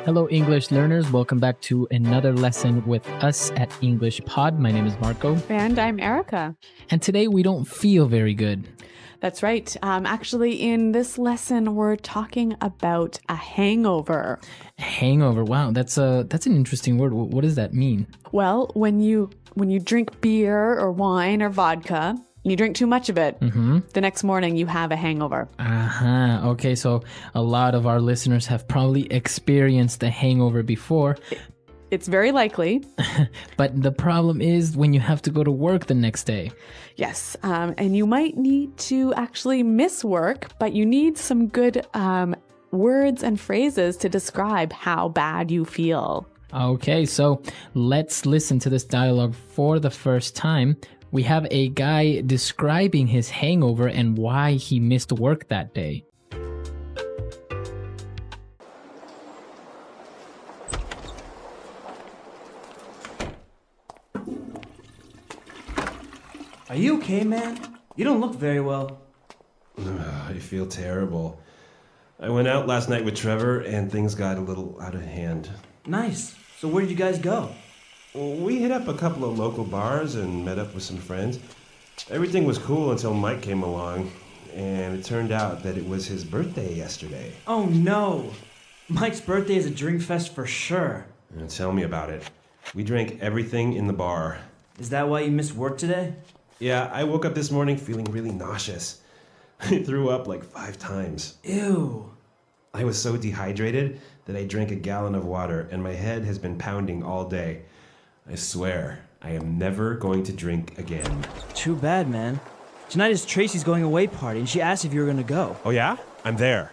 Hello, English learners. Welcome back to another lesson with us at English Pod. My name is Marco. And I'm Erica. And today we don't feel very good. That's right. Actually, in this lesson, we're talking about a hangover. Hangover. Wow, that's an interesting word. What does that mean? Well, when you drink beer or wine or vodka, you drink too much of it, the next morning you have a hangover. Okay, so a lot of our listeners have probably experienced a hangover before. It's very likely. But the problem is when you have to go to work the next day. Yes, and you might need to actually miss work, but you need some good words and phrases to describe how bad you feel. Okay, so let's listen to this dialogue for the first time. We have a guy describing his hangover and why he missed work that day. Are you okay, man? You don't look very well. I feel terrible. I went out last night with Trevor and things got a little out of hand. Nice. So where did you guys go? We hit up a couple of local bars and met up with some friends. Everything was cool until Mike came along, and it turned out that it was his birthday yesterday. Oh no! Mike's birthday is a drink fest for sure. Tell me about it. We drank everything in the bar. Is that why you missed work today? Yeah, I woke up this morning feeling really nauseous. I threw up like 5 times. Ew. I was so dehydrated that I drank a gallon of water, and my head has been pounding all day. I swear, I am never going to drink again. Too bad, man. Tonight is Tracy's going away party, and she asked if you were gonna go. Oh yeah? I'm there.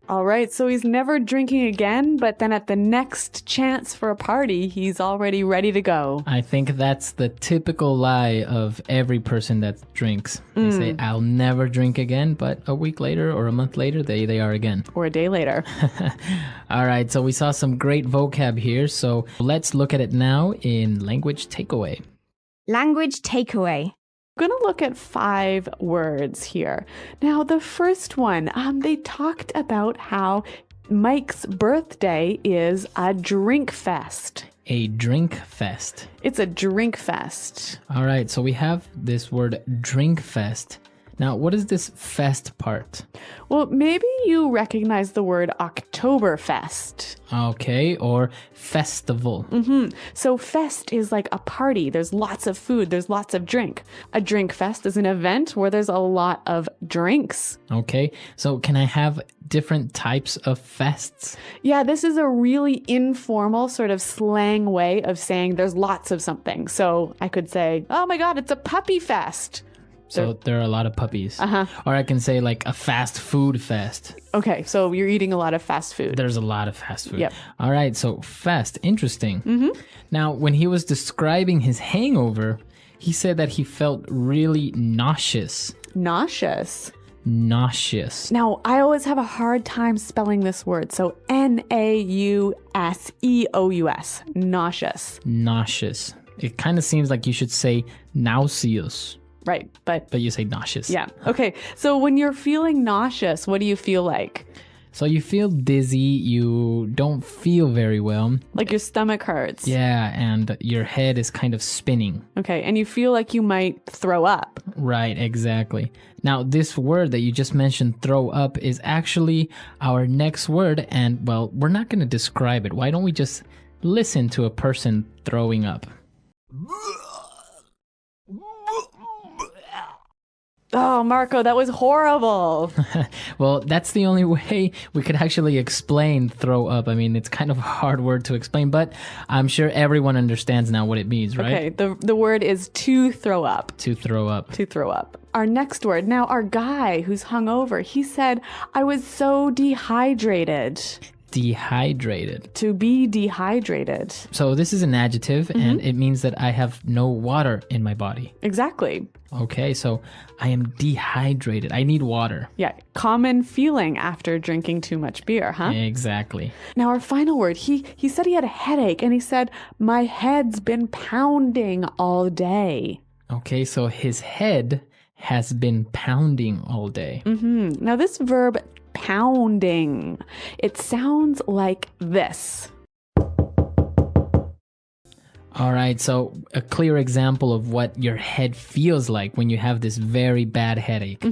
All right, so he's never drinking again, but then at the next chance for a party, he's already ready to go. I think that's the typical lie of every person that drinks. They say, I'll never drink again, but a week later or a month later, they are again. Or a day later. All right, so we saw some great vocab here, so let's look at it now in language takeaway. Language takeaway. I'm going to look at 5 words here. Now, the first one, they talked about how Mike's birthday is a drink fest. A drink fest. It's a drink fest. All right, so we have this word drink fest. Now, what is this fest part? Well, maybe you recognize the word Oktoberfest. Okay, or festival. So fest is like a party. There's lots of food. There's lots of drink. A drink fest is an event where there's a lot of drinks. Okay, so can I have different types of fests? Yeah, this is a really informal sort of slang way of saying there's lots of something. So I could say, oh my God, it's a puppy fest. So there are a lot of puppies. Or I can say like a fast food fest. Okay, so you're eating a lot of fast food. There's a lot of fast food. Yep. All right, so fest, interesting. Now, when he was describing his hangover, he said that he felt really nauseous. Nauseous. Nauseous. Now, I always have a hard time spelling this word. So Nauseous. Nauseous. Nauseous. It kind of seems like you should say nauseous. Right, but you say nauseous. yeah. Okay, so when you're feeling nauseous, what do you feel like? So you feel dizzy, you don't feel very well. Like your stomach hurts. Yeah, and your head is kind of spinning. Okay, and you feel like you might throw up. Right, exactly. Now, this word that you just mentioned, throw up, is actually our next word. And, well, we're not going to describe it. Why don't we just listen to a person throwing up? Oh, Marco, that was horrible. Well, that's the only way we could actually explain throw up. I mean, it's kind of a hard word to explain, but I'm sure everyone understands now what it means, right? Okay, the word is to throw up. To throw up. To throw up. Our next word. Now, our guy who's hungover, he said, I was so dehydrated. Dehydrated. To be dehydrated. So this is an adjective, and it means that I have no water in my body. Exactly. Okay, so I am dehydrated. I need water. Yeah, common feeling after drinking too much beer, huh? Exactly. Now, our final word, he said he had a headache, and he said, my head's been pounding all day. Okay, so his head has been pounding all day. Now, this verb pounding. It sounds like this. All right, so a clear example of what your head feels like when you have this very bad headache.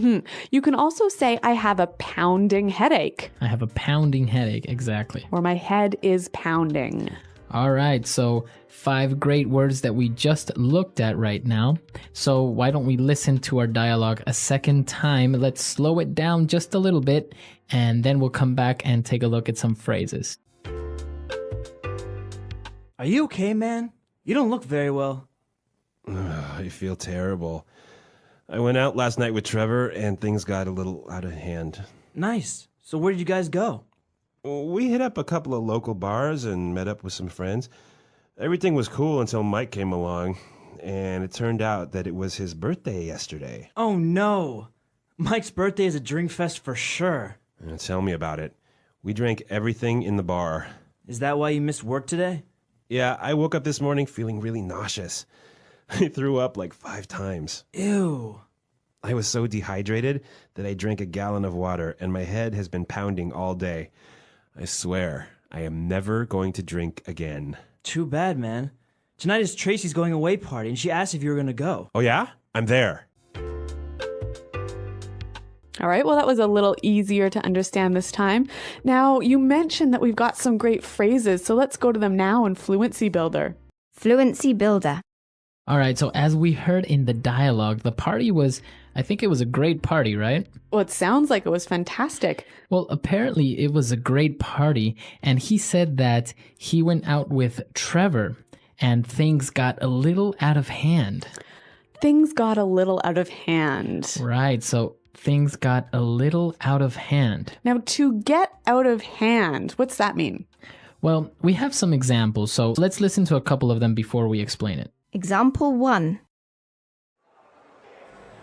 You can also say, I have a pounding headache, I have a pounding headache, exactly. or my head is pounding. All right, so 5 great words that we just looked at right now. So why don't we listen to our dialogue a second time? Let's slow it down just a little bit, and then we'll come back and take a look at some phrases. Are you okay, man? You don't look very well. I feel terrible. I went out last night with Trevor, and things got a little out of hand. Nice. So where did you guys go? We hit up a couple of local bars and met up with some friends. Everything was cool until Mike came along, and it turned out that it was his birthday yesterday. Oh no. Mike's birthday is a drink fest for sure. Tell me about it. We drank everything in the bar. Is that why you missed work today? Yeah, I woke up this morning feeling really nauseous. I threw up like 5 times. Ew. I was so dehydrated that I drank a gallon of water, and my head has been pounding all day. I swear, I am never going to drink again. Too bad, man. Tonight is Tracy's going away party, and she asked if you were gonna go. Oh yeah? I'm there. All right, well, that was a little easier to understand this time. Now, you mentioned that we've got some great phrases, so let's go to them now in Fluency Builder. Fluency builder. All right, so as we heard in the dialogue, the party was, I think it was a great party, right? Well, it sounds like it was fantastic. Well, apparently it was a great party, and he said that he went out with Trevor, and things got a little out of hand. Things got a little out of hand. Right, so things got a little out of hand. Now, to get out of hand, what's that mean? Well, we have some examples, so let's listen to a couple of them before we explain it. Example 1.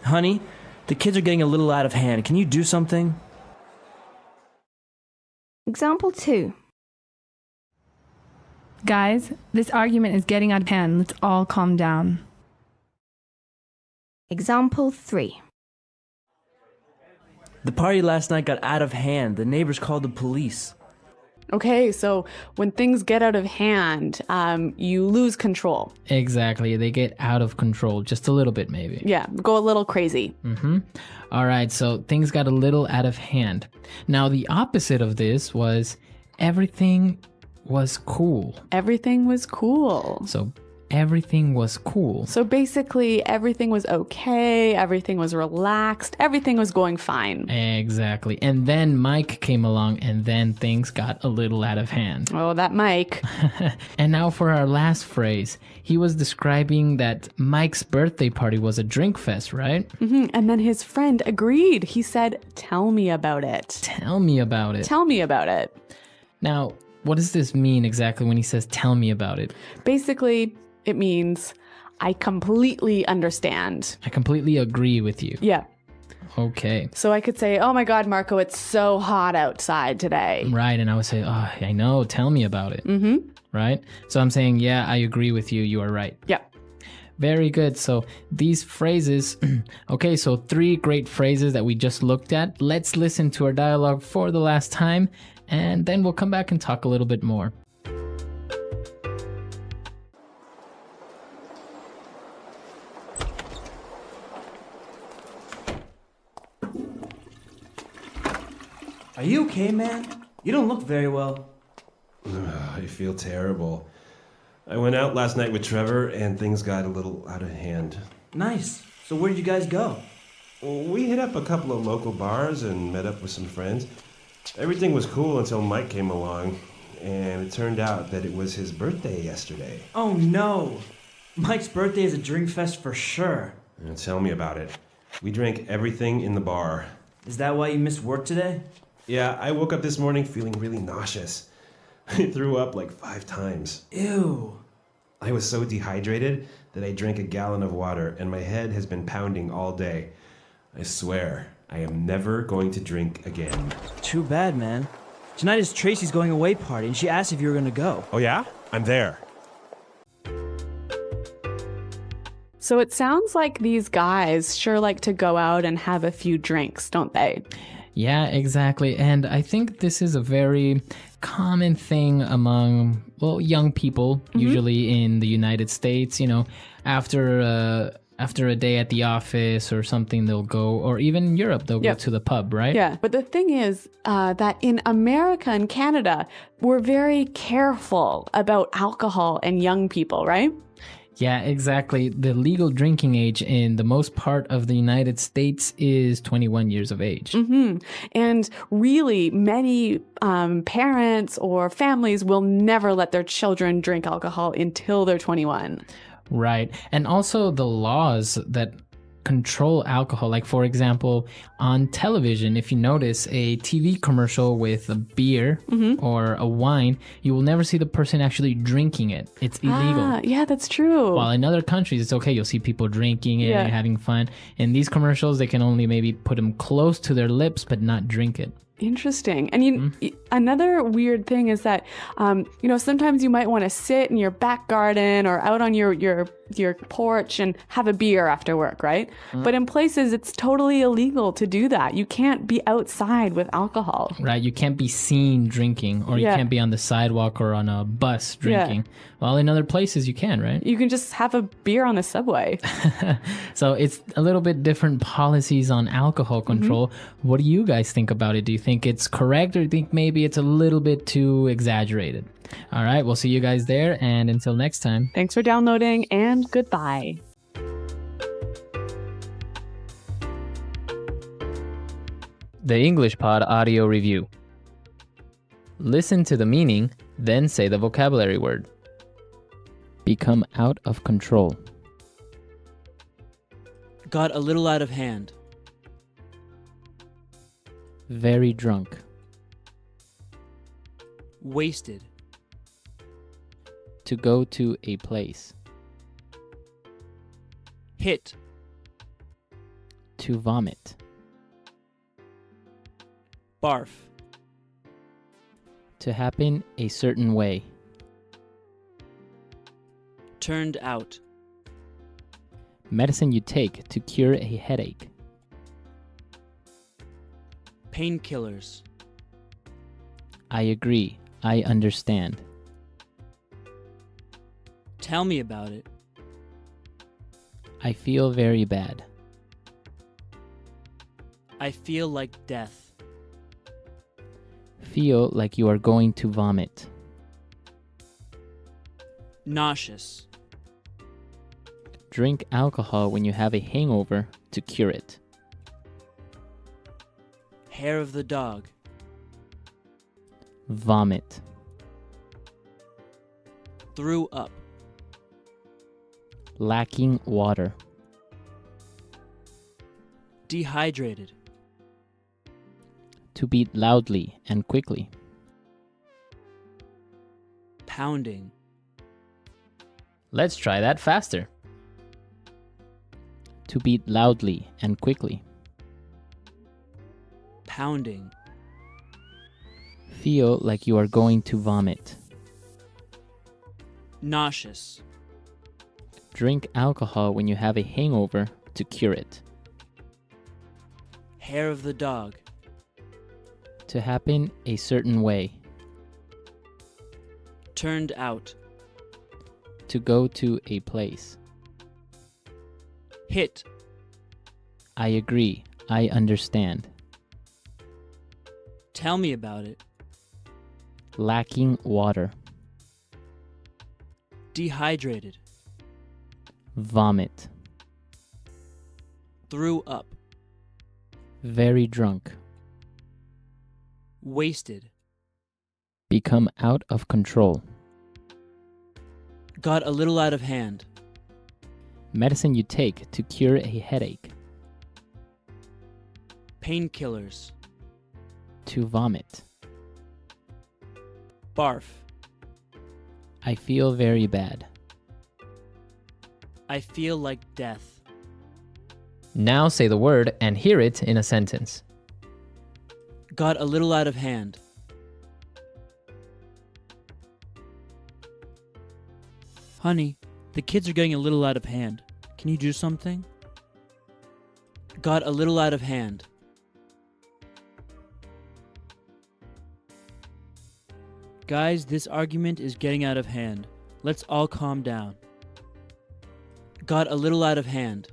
Honey, the kids are getting a little out of hand. Can you do something? Example 2. Guys, this argument is getting out of hand. Let's all calm down. Example 3. The party last night got out of hand. The neighbors called the police. Okay, so when things get out of hand, you lose control. Exactly, they get out of control, just a little bit maybe. Yeah, go a little crazy. All right, so things got a little out of hand. Now, the opposite of this was everything was cool. Everything was cool. So everything was cool. So basically, everything was okay, everything was relaxed, everything was going fine. Exactly. And then Mike came along, and then things got a little out of hand. Oh, that Mike. And now for our last phrase. He was describing that Mike's birthday party was a drink fest, right? And then his friend agreed. He said, tell me about it. Tell me about it. Tell me about it. Now, what does this mean exactly when he says, tell me about it? Basically, it means I completely understand. I completely agree with you. Yeah. Okay. So I could say, oh my God, Marco, it's so hot outside today. Right. And I would say, oh, I know. Tell me about it. Right. So I'm saying, yeah, I agree with you. You are right. Yeah. Very good. So these phrases, okay, so 3 great phrases that we just looked at. Let's listen to our dialogue for the last time, and then we'll come back and talk a little bit more. Are you okay, man? You don't look very well. I feel terrible. I went out last night with Trevor, and things got a little out of hand. Nice. So where did you guys go? We hit up a couple of local bars and met up with some friends. Everything was cool until Mike came along, and it turned out that it was his birthday yesterday. Oh no. Mike's birthday is a drink fest for sure. Tell me about it. We drank everything in the bar. Is that why you missed work today? Yeah, I woke up this morning feeling really nauseous. I threw up like 5 times. Ew. I was so dehydrated that I drank a gallon of water, and my head has been pounding all day. I swear, I am never going to drink again. Too bad, man. Tonight is Tracy's going away party, and she asked if you were gonna go. Oh yeah? I'm there. So it sounds like these guys sure like to go out and have a few drinks, don't they? Yeah, exactly. And I think this is a very common thing among, well, young people, usually in the United States. After a day at the office or something, they'll go, or even in Europe, they'll go Yep. to the pub, right? Yeah, but the thing is that in America and Canada, we're very careful about alcohol and young people, right? Yeah, exactly. The legal drinking age in the most part of the United States is 21 years of age. And really, many parents or families will never let their children drink alcohol until they're 21. Right. And also the laws that control alcohol. Like, for example, on television, if you notice a TV commercial with a beer or a wine, you will never see the person actually drinking it. It's illegal. Yeah, that's true. While in other countries, it's okay. You'll see people drinking it Yeah. and having fun. In these commercials, they can only maybe put them close to their lips, but not drink it. Interesting. And another weird thing is that, sometimes you might want to sit in your back garden or out on your porch and have a beer after work, right? But in places, it's totally illegal to do that. You can't be outside with alcohol. Right, you can't be seen drinking, or you Yeah. can't be on the sidewalk or on a bus drinking. Well, in other places you can, right? You can just have a beer on the subway. So it's a little bit different policies on alcohol control. What do you guys think about it? Do you think it's correct, or do you think maybe it's a little bit too exaggerated? All right, we'll see you guys there, and until next time. Thanks for downloading, and goodbye. The English Pod Audio Review. Listen to the meaning, then say the vocabulary word. Become out of control. Got a little out of hand. Very drunk. Wasted. To go to a place. Hit. To vomit. Barf. To happen a certain way. Turned out. Medicine you take to cure a headache. Painkillers. I agree. I understand. Tell me about it. I feel very bad. I feel like death. Feel like you are going to vomit. Nauseous. Drink alcohol when you have a hangover to cure it. Hair of the dog. Vomit. Threw up. Lacking water. Dehydrated. To beat loudly and quickly. Pounding. Let's try that faster. To beat loudly and quickly. Pounding. Feel like you are going to vomit. Nauseous. Drink alcohol when you have a hangover to cure it. Hair of the dog. To happen a certain way. Turned out. To go to a place. Hit. I agree. I understand. Tell me about it. Lacking water. Dehydrated. Vomit. Threw up. Very drunk. Wasted. Become out of control. Got a little out of hand. Medicine you take to cure a headache. Painkillers. To vomit. Barf. I feel very bad. I feel like death. Now say the word and hear it in a sentence. Got a little out of hand. Honey, the kids are getting a little out of hand. Can you do something? Got a little out of hand. Guys, this argument is getting out of hand. Let's all calm down. Got a little out of hand.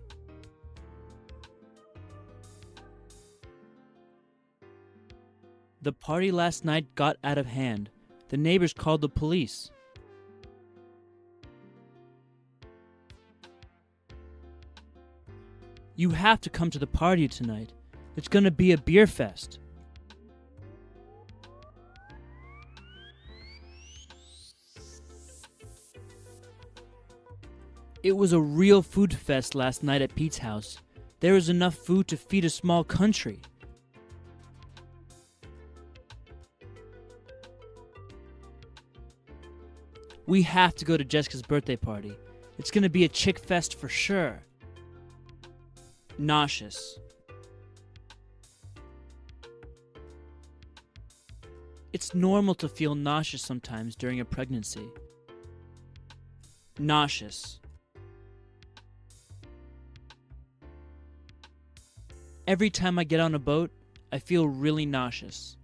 The party last night got out of hand. The neighbors called the police. You have to come to the party tonight. It's gonna be a beer fest. It was a real food fest last night at Pete's house. There was enough food to feed a small country. We have to go to Jessica's birthday party. It's gonna be a chick fest for sure. Nauseous. It's normal to feel nauseous sometimes during a pregnancy. Nauseous. Every time I get on a boat, I feel really nauseous.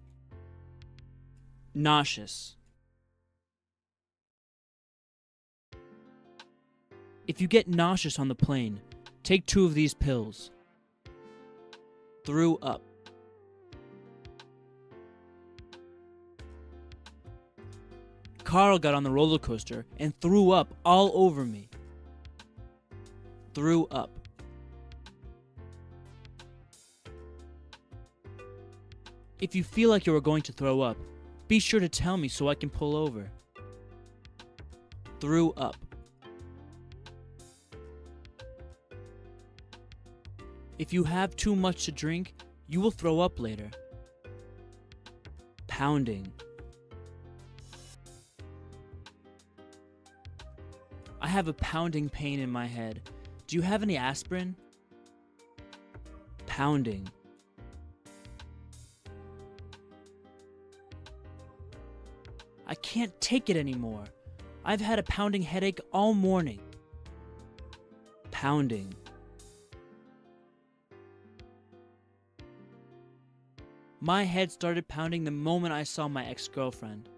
Nauseous. If you get nauseous on the plane, take 2 of these pills. Threw up. Carl got on the roller coaster and threw up all over me. Threw up. If you feel like you are going to throw up, be sure to tell me so I can pull over. Threw up. If you have too much to drink, you will throw up later. Pounding. I have a pounding pain in my head. Do you have any aspirin? Pounding. I can't take it anymore. I've had a pounding headache all morning. Pounding. My head started pounding the moment I saw my ex-girlfriend.